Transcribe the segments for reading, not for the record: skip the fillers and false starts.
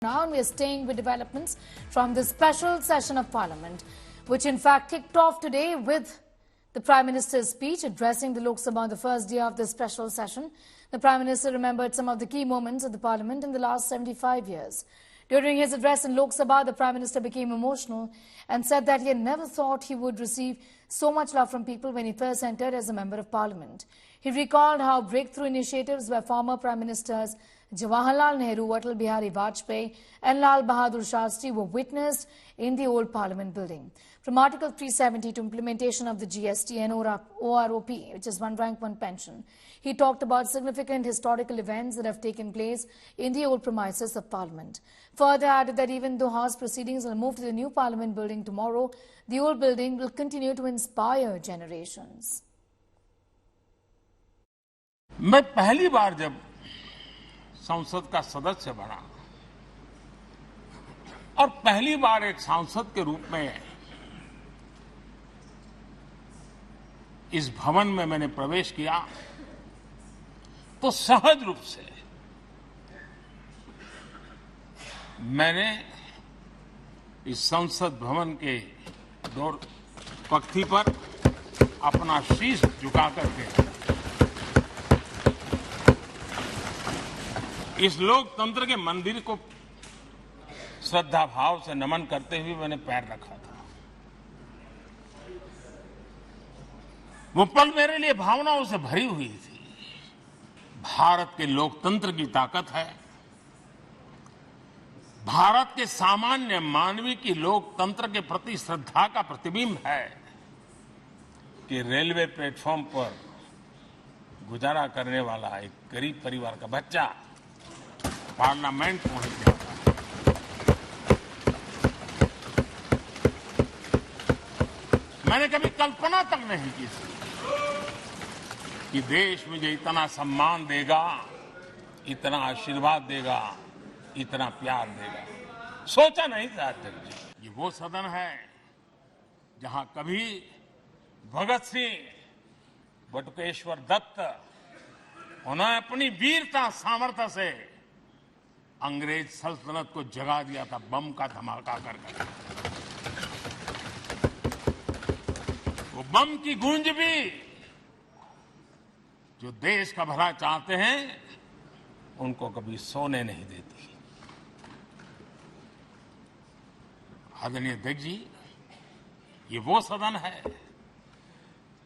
Now we are staying with developments from the special session of Parliament, which in fact kicked off today with the Prime Minister's speech addressing the Lok Sabha on the first day of the special session. The Prime Minister remembered some of the key moments of the Parliament in the last 75 years. During his address in Lok Sabha, the Prime Minister became emotional and said that he had never thought he would receive so much love from people when he first entered as a Member of Parliament. He recalled how breakthrough initiatives by former Prime Ministers Jawaharlal Nehru, Atal Bihari Vajpayee and Lal Bahadur Shastri were witnessed in the old Parliament building. From Article 370 to implementation of the GST and OROP, which is one rank, one pension, he talked about significant historical events that have taken place in the old premises of Parliament. Further added that even though House proceedings will move to the new Parliament building tomorrow, the old building will continue to inspire generations. मैं पहली बार जब संसद का सदस्य बना और पहली बार एक सांसद के रूप में इस भवन में मैंने प्रवेश किया तो सहज रूप से मैंने इस संसद भवन के दौर पक्ति पर अपना शीश झुका करके इस लोकतंत्र के मंदिर को श्रद्धा भाव से नमन करते हुए मैंने पैर रखा था। वो पल मेरे लिए भावनाओं से भरी हुई थी। भारत के लोकतंत्र की ताकत है, भारत के सामान्य मानवी की लोकतंत्र के प्रति श्रद्धा का प्रतिबिंब है कि रेलवे प्लेटफॉर्म पर गुजारा करने वाला एक गरीब परिवार का बच्चा पार्लियामेंट पहुंच गया। मैंने कभी कल्पना तक नहीं की थी कि देश मुझे इतना सम्मान देगा, इतना आशीर्वाद देगा, इतना प्यार देगा। सोचा नहीं था अध्यक्ष जी। ये वो सदन है जहां कभी भगत सिंह, बटुकेश्वर दत्त उन्होंने अपनी वीरता सामर्थ्य से अंग्रेज सल्तनत को जगा दिया था बम का धमाका करके। वो बम की गूंज भी जो देश का भला चाहते हैं उनको कभी सोने नहीं देती। आदरणीय अध्यक्ष जी, ये वो सदन है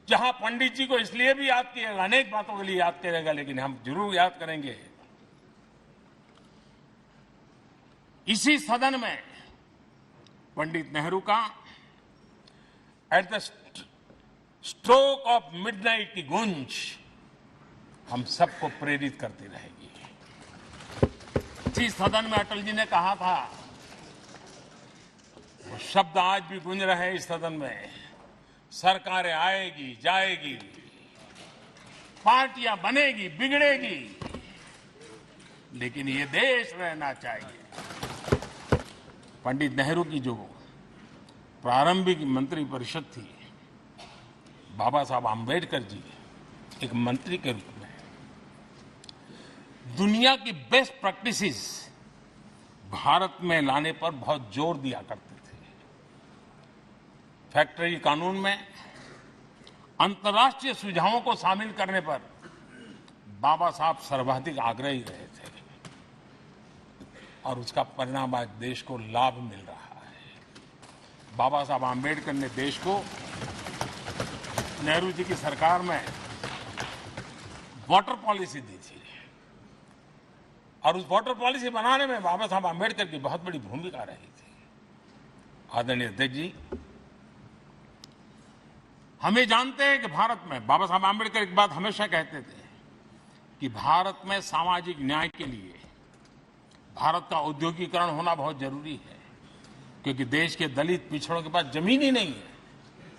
जहां पंडित जी को इसलिए भी याद किएगा, अनेक बातों के लिए याद करेगा, लेकिन हम जरूर याद करेंगे इसी सदन में पंडित नेहरू का at the stroke of midnight की गूंज हम सबको प्रेरित करती रहेगी। इसी सदन में अटल जी ने कहा था, वो शब्द आज भी गूंज रहे हैं इस सदन में, सरकारें आएगी जाएगी, पार्टियां बनेगी बिगड़ेगी, लेकिन ये देश रहना चाहिए। पंडित नेहरू की जो प्रारंभिक मंत्रिपरिषद थी, बाबा साहब आम्बेडकर जी एक मंत्री के रूप में दुनिया की बेस्ट प्रैक्टिसेस भारत में लाने पर बहुत जोर दिया करते थे। फैक्ट्री कानून में अंतर्राष्ट्रीय सुझावों को शामिल करने पर बाबा साहब सर्वाधिक आग्रही रहे थे और उसका परिणाम आज देश को लाभ मिल रहा है। बाबा साहब आम्बेडकर ने देश को नेहरू जी की सरकार में वाटर पॉलिसी दी थी और उस वाटर पॉलिसी बनाने में बाबा साहब आम्बेडकर की बहुत बड़ी भूमिका रही थी। आदरणीय अध्यक्ष जी, हमें जानते हैं कि भारत में बाबा साहब आम्बेडकर एक बात हमेशा कहते थे कि भारत में सामाजिक न्याय के लिए भारत का औद्योगिकरण होना बहुत जरूरी है, क्योंकि देश के दलित पिछड़ों के पास जमीन ही नहीं है,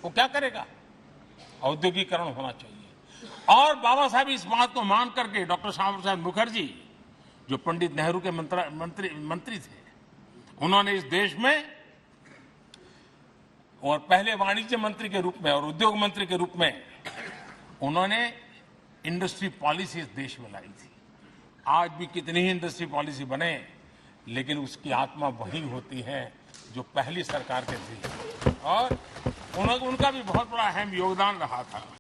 वो क्या करेगा? औद्योगिकरण होना चाहिए। और बाबा साहब इस बात को मान करके डॉक्टर श्यामा प्रसाद मुखर्जी जो पंडित नेहरू के मंत्री थे, उन्होंने इस देश में और पहले वाणिज्य मंत्री के रूप में और उद्योग मंत्री के रूप में उन्होंने इंडस्ट्री पॉलिसी इस देश में लाई थी। आज भी कितनी ही इंडस्ट्री पॉलिसी बने, लेकिन उसकी आत्मा वही होती है जो पहली सरकार के थी और उनका भी बहुत बड़ा अहम योगदान रहा था।